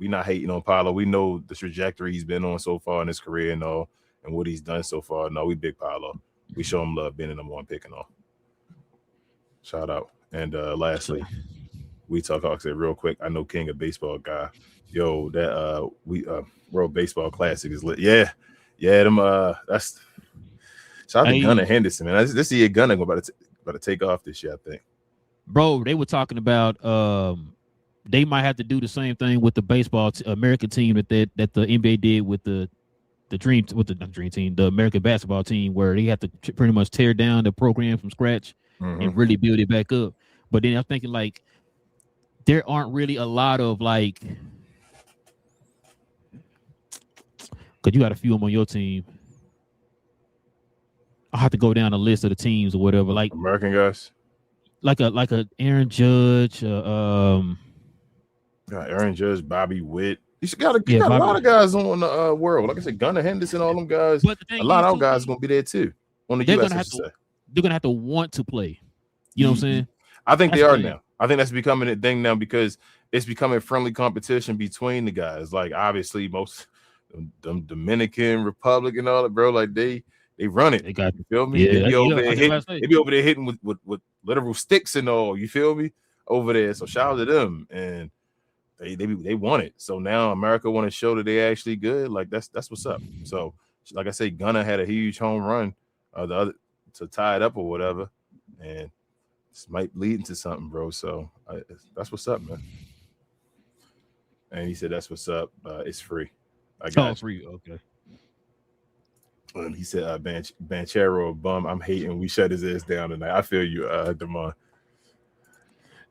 not hating on Paolo. We know the trajectory he's been on so far in his career and all, and what he's done so far. No, we big Paolo. We show him love being in number one pick and all. Shout out. And lastly, we talk Hawks said real quick. I know King of Baseball guy. Yo, that World Baseball Classic is lit. Yeah, them that's shout out to Gunnar Henderson, man. This year Gunnar about to take off this year, I think. Bro, they were talking about they might have to do the same thing with the baseball American team that the NBA did with the American basketball team, where they have to pretty much tear down the program from scratch and really build it back up. But then I'm thinking like there aren't really a lot of like, because you got a few of them on your team. I'll have to go down the list of the teams or whatever. Like American guys, like a Aaron Judge, Aaron Judge, Bobby Witt. You got a lot of guys on the world. Like I said, Gunnar Henderson, all them guys. A lot of our guys going to be there too. On the U.S., they're going to have to want to play. You know what I'm saying? I think they are now. I think that's becoming a thing now because it's becoming friendly competition between the guys. Like obviously most them Dominican Republic and all that, bro. Like they run it. They got you feel me? Yeah, they be over there hitting with literal sticks and all. You feel me? Over there. So shout out to them. And they want it. So now America want to show that they actually good. Like that's what's up. So like I say, Gunnar had a huge home run the other to tie it up or whatever, and this might lead into something, bro. So that's what's up, man. And he said that's what's up. It's free. I got free. Okay. And he said Banchero bum. I'm hating. We shut his ass down tonight. I feel you, Damon.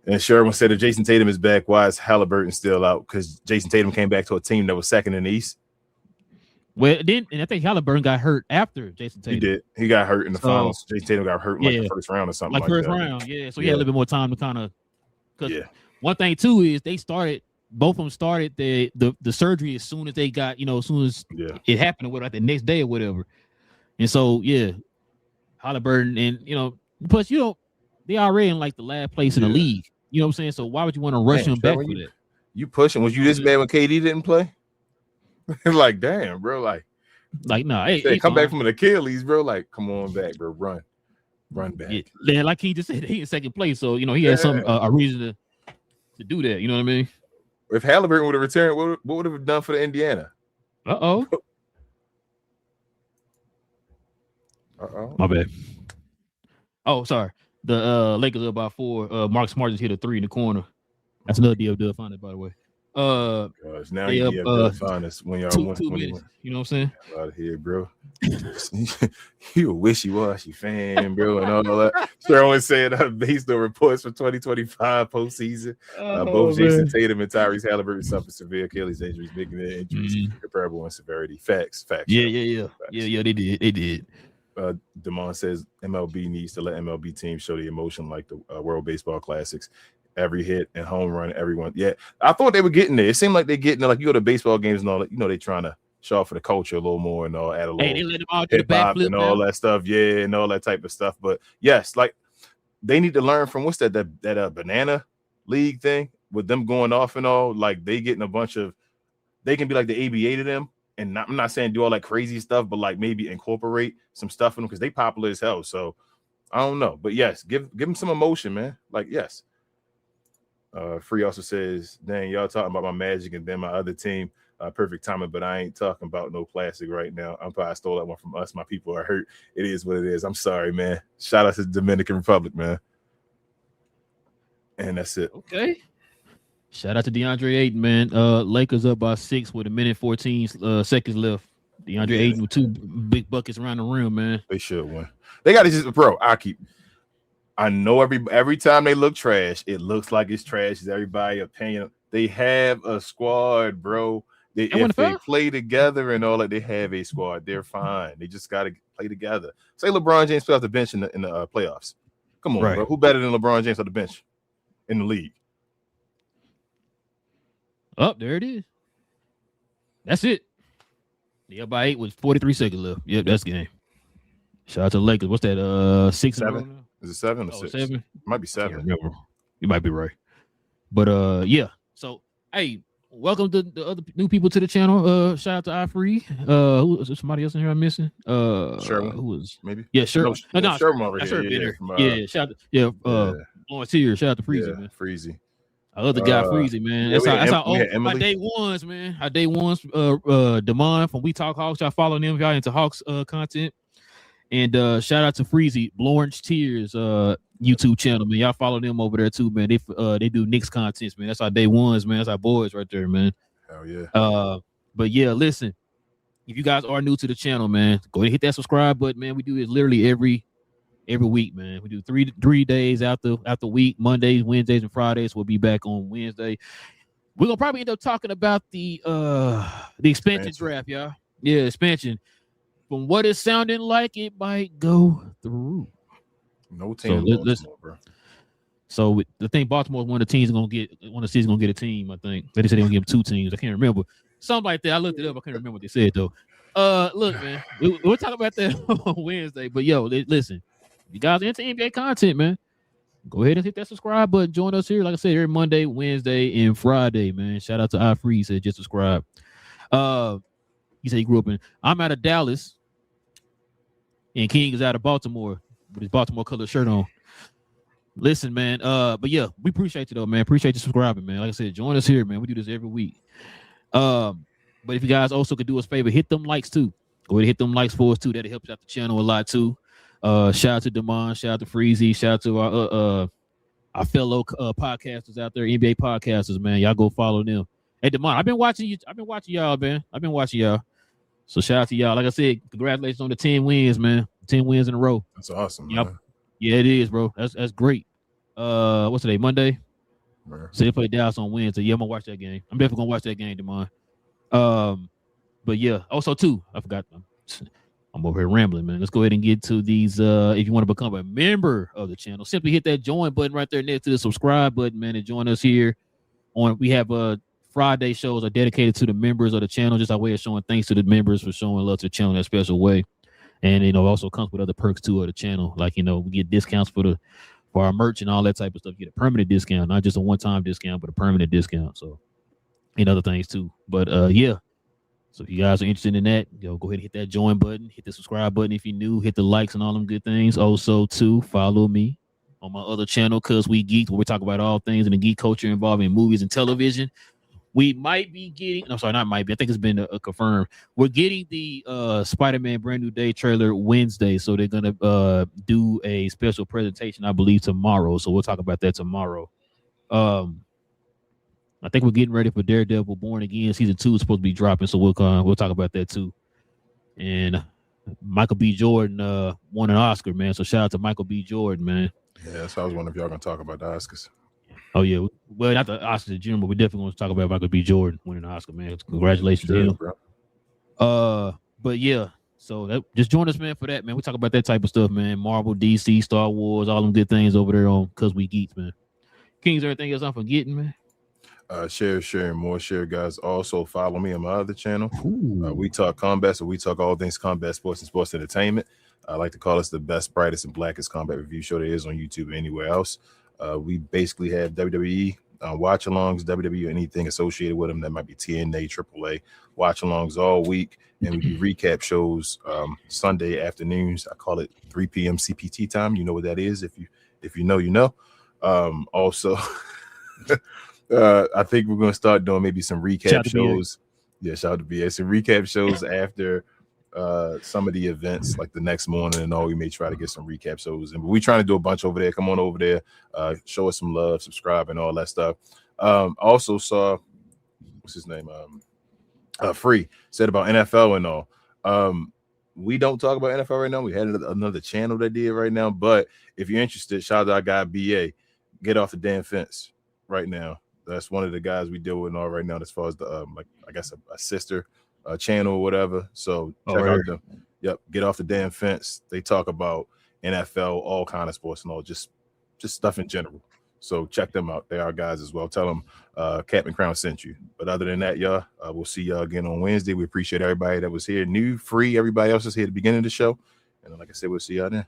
And Sherwin said if Jason Tatum is back, why is Halliburton still out? Because Jason Tatum came back to a team that was second in the East. Well, and I think Halliburton got hurt after Jason Tatum. He did. He got hurt in the finals. Jason Tatum got hurt in the first round or something like first that. round, yeah. So he had a little bit more time to kind of. Because one thing too is both of them started the surgery as soon as they got, as soon as it happened or whatever, like the next day or whatever. And so Halliburton and plus they already in like the last place in the league. You know what I'm saying? So why would you want to rush him back for that? You pushing? Was you this bad when KD didn't play? Like, damn, bro. Like nah. Hey, come back from an Achilles, bro. Like, come on back, bro. Run back. Yeah, like he just said, he in second place, so he had some a reason to do that. You know what I mean? If Halliburton would have returned, what would have done for the Indiana? My bad. Oh, sorry. The Lakers are by 4. Mark Smart just hit a 3 in the corner. That's another DFW find it, by the way. Gosh, now you DFW find us when y'all 2 minutes. You know what I'm saying? Out of here, bro. You a wishy-washy fan, bro, and all that. Sherwin said based on reports for 2025 postseason, both Jason Tatum and Tyrese Halliburton suffered severe Achilles injuries, making their injuries comparable in severity. Facts. Yeah. They did. Damon says MLB needs to let MLB teams show the emotion like the World Baseball Classics. every hit and home run, everyone. Yeah, I thought they were getting there. It seemed like they're getting there. Like you go to baseball games and all that, they're trying to show off for the culture a little more and all, add a Hey, they little let them all do the hip hop backflip and all now. that stuff. Yeah, and all that type of stuff. But yes, like they need to learn from what's that banana league thing with them going off and all. Like they getting a bunch of, they can be like the ABA to them. And I'm not saying do all that crazy stuff, but like maybe incorporate some stuff in them because they popular as hell. So I don't know, but yes, give them some emotion, man. Like yes. Free also says, "Dang, y'all talking about my Magic and then my other team, perfect timing, but I ain't talking about no classic right now. I'm probably stole that one from us. My people are hurt. It is what it is. I'm sorry, man. Shout out to the Dominican Republic, man. And that's it. Okay. Shout out to DeAndre Ayton, man. Lakers up by 6 with 1:14 seconds left. DeAndre Ayton with 2 big buckets around the rim, man. They should win. They got to just, bro. I know every time they look trash, it looks like it's trash. It's everybody opinion. They have a squad, bro. If they play together and all that, they have a squad. They're fine. They just got to play together. Say LeBron James play off the bench in the playoffs. Come on, bro. Who better than LeBron James on the bench in the league? Oh, there it is. That's it. The up by 8 with 43 seconds left. Yep, that's the game. Shout out to the Lakers. What's that? 6 7? Is it 7 or 6? 7? It might be 7. You might be right. But yeah. So hey, welcome to the other new people to the channel. Shout out to iFree. Who is there somebody else in here I'm missing? Sherwin. Who was maybe? Yeah, Sherwin. No, Sherwin over here. Yeah, shout out Lawrence here. Shout out to Freezy, man. Freezy. Our other guy, Freezy, man. That's our day ones, man. Our day ones, Damon from We Talk Hawks. Y'all follow them if y'all into Hawks content. And shout out to Freezy, Lawrence Tears YouTube channel, man. Y'all follow them over there too, man. They do Knicks contents, man. That's our day ones, man. That's our boys right there, man. Hell yeah. But yeah, listen, if you guys are new to the channel, man, go ahead and hit that subscribe button, man. We do this literally every week, man. We do three days out the week, Mondays, Wednesdays, and Fridays. We'll be back on Wednesday. We're gonna probably end up talking about the expansion draft, y'all. Yeah, expansion. From what it's sounding like, it might go through. No team, bro. So the thing, Baltimore's one of the teams gonna get a team. I think they said they're gonna give them 2 teams. I can't remember, something like that. I looked it up. I can't remember what they said though. Look, man, we'll talk about that on Wednesday. But yo, listen. You guys are into NBA content, man. Go ahead and hit that subscribe button. Join us here, like I said, every Monday, Wednesday, and Friday, man. Shout out to iFree. He said just subscribe. He said he grew up I'm out of Dallas, and King is out of Baltimore with his Baltimore colored shirt on. Listen, man. But yeah, we appreciate you though, man. Appreciate you subscribing, man. Like I said, join us here, man. We do this every week. But if you guys also could do us a favor, hit them likes too. Go ahead and hit them likes for us too. That helps out the channel a lot too. Shout out to Damon, shout out to Freezy, shout out to our fellow podcasters out there, NBA podcasters, man. Y'all go follow them. Hey, Damon, I've been watching y'all, man. I've been watching y'all. So shout out to y'all. Like I said, congratulations on the 10 wins, man. 10 wins in a row. That's awesome, yep. Man. Yeah, it is, bro. That's great. What's today? Monday? Man. So they play Dallas on Wednesday. Yeah, I'm gonna watch that game. I'm definitely gonna watch that game, Damon. But yeah, also too, I forgot. I'm over here rambling, man. Let's go ahead and get to these. If you want to become a member of the channel, simply hit that join button right there next to the subscribe button, man, and join us here. We have Friday shows are dedicated to the members of the channel, just our way of showing thanks to the members for showing love to the channel in a special way. And also comes with other perks too of the channel, like we get discounts for our merch and all that type of stuff. You get a permanent discount, not just a one-time discount, but a permanent discount. So and other things too. But yeah. So if you guys are interested in that, go ahead and hit that join button, hit the subscribe button if you're new, hit the likes and all them good things. Also, too, follow me on my other channel, Cause We Geek, where we talk about all things in the geek culture involving movies and television. We might be getting, I think it's been confirmed. We're getting the Spider-Man Brand New Day trailer Wednesday. So they're going to do a special presentation, I believe, tomorrow. So we'll talk about that tomorrow. I think we're getting ready for Daredevil Born Again. Season 2 is supposed to be dropping, so we'll talk about that too. And Michael B. Jordan won an Oscar, man. So shout out to Michael B. Jordan, man. Yeah, so I was wondering if y'all gonna talk about the Oscars. Oh yeah, well not the Oscars in general, but we're definitely going to talk about Michael B. Jordan winning an Oscar, man. Congratulations to him, bro. But yeah, so just join us, man, for that, man. We talk about that type of stuff, man. Marvel, DC, Star Wars, all them good things over there on Cause We Geeks, man. Kings, everything else I'm forgetting, man. Share, and more share, guys. Also follow me on my other channel. Ooh. We talk combat, so we talk all things combat sports and sports entertainment. I like to call us the best, brightest, and blackest combat review show there is on YouTube and anywhere else. We basically have WWE watch-alongs, WWE, anything associated with them that might be TNA, AAA watch-alongs all week, and we do recap shows Sunday afternoons. I call it 3 p.m. CPT time. You know what that is. If you know, you know. Also. I think we're gonna start doing maybe some recap shows. Yeah, shout out to BA. Some recap shows after some of the events, like the next morning and all. We may try to get some recap shows in, but we're trying to do a bunch over there. Come on over there, show us some love, subscribe, and all that stuff. Also saw what's his name? Free said about NFL and all. We don't talk about NFL right now. We had another channel that did right now, but if you're interested, shout out to our guy BA. Get off the damn fence right now. That's one of the guys we deal with all right now, as far as the like I guess a sister channel or whatever. So check out them. Yep, get off the damn fence. They talk about NFL, all kind of sports and all, just stuff in general. So check them out. They are guys as well. Tell them Captain Crown sent you. But other than that, y'all, we'll see y'all again on Wednesday. We appreciate everybody that was here, new, free. Everybody else is here at the beginning of the show. And like I said, we'll see y'all then.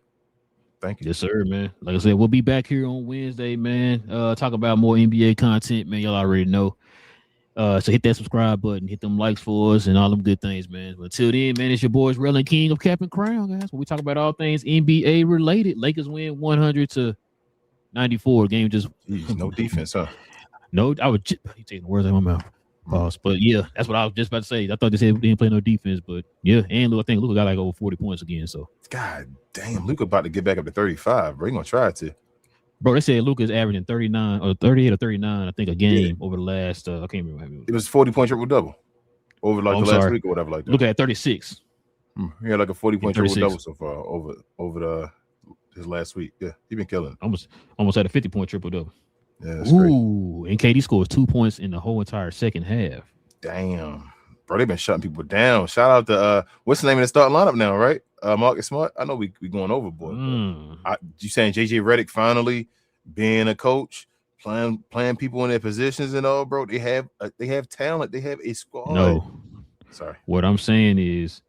Thank you. Yes, sir, man. Like I said, we'll be back here on Wednesday, man. Talk about more NBA content, man. Y'all already know. So hit that subscribe button, hit them likes for us, and all them good things, man. But until then, man, it's your boys, Relin King of Captain Crown, guys. When we talk about all things NBA related, Lakers win 100-94. Game just no defense, huh? No, I would. You taking the words out of my mouth. Pause. But yeah, that's what I was just about to say. I thought they said we didn't play no defense, but yeah, and I think Luka got like over 40 points again. So God damn, Luka about to get back up to 35, bro. He gonna try to. Bro, they said Luka's averaging 39 or 38 or 39, I think, a game over the last. I can't remember. It was 40-point triple double over like the last week or whatever like that. Look at 36. He had like a 40-point triple double so far over his last week. Yeah, he been killing. Almost had a 50-point triple double. Yeah, that's great. And KD scores 2 points in the whole entire second half. Damn, bro, they've been shutting people down. Shout out to what's the name of the starting lineup now, right? Marcus Smart. I know we going overboard. You saying JJ Redick finally being a coach, playing people in their positions and all, bro? They have talent. They have a squad. No, sorry. What I'm saying is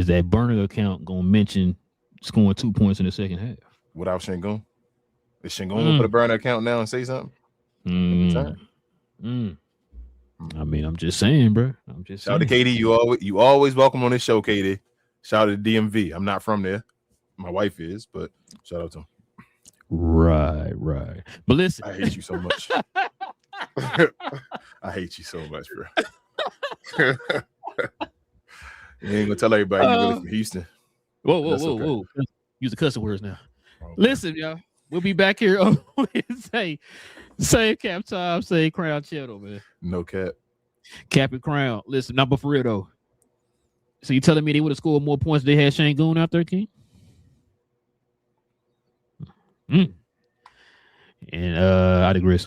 that burner account gonna mention scoring 2 points in the second half without Şengün? Is Şengün gonna put a burner account now and say something? I mean, I'm just saying, bro. Shout out to KD. You always welcome on this show, KD. Shout out to DMV. I'm not from there. My wife is, but shout out to him. Right. But listen, I hate you so much. I hate you so much, bro. You ain't gonna tell everybody you're really from Houston. Whoa. Use the cussing words now. Okay. Listen, y'all. We'll be back here on Wednesday. Same cap time, same Crown channel, man. No cap. Cap and Crown. Listen, not but for real though. So you telling me they would have scored more points if they had Şengün out there, King? And I digress.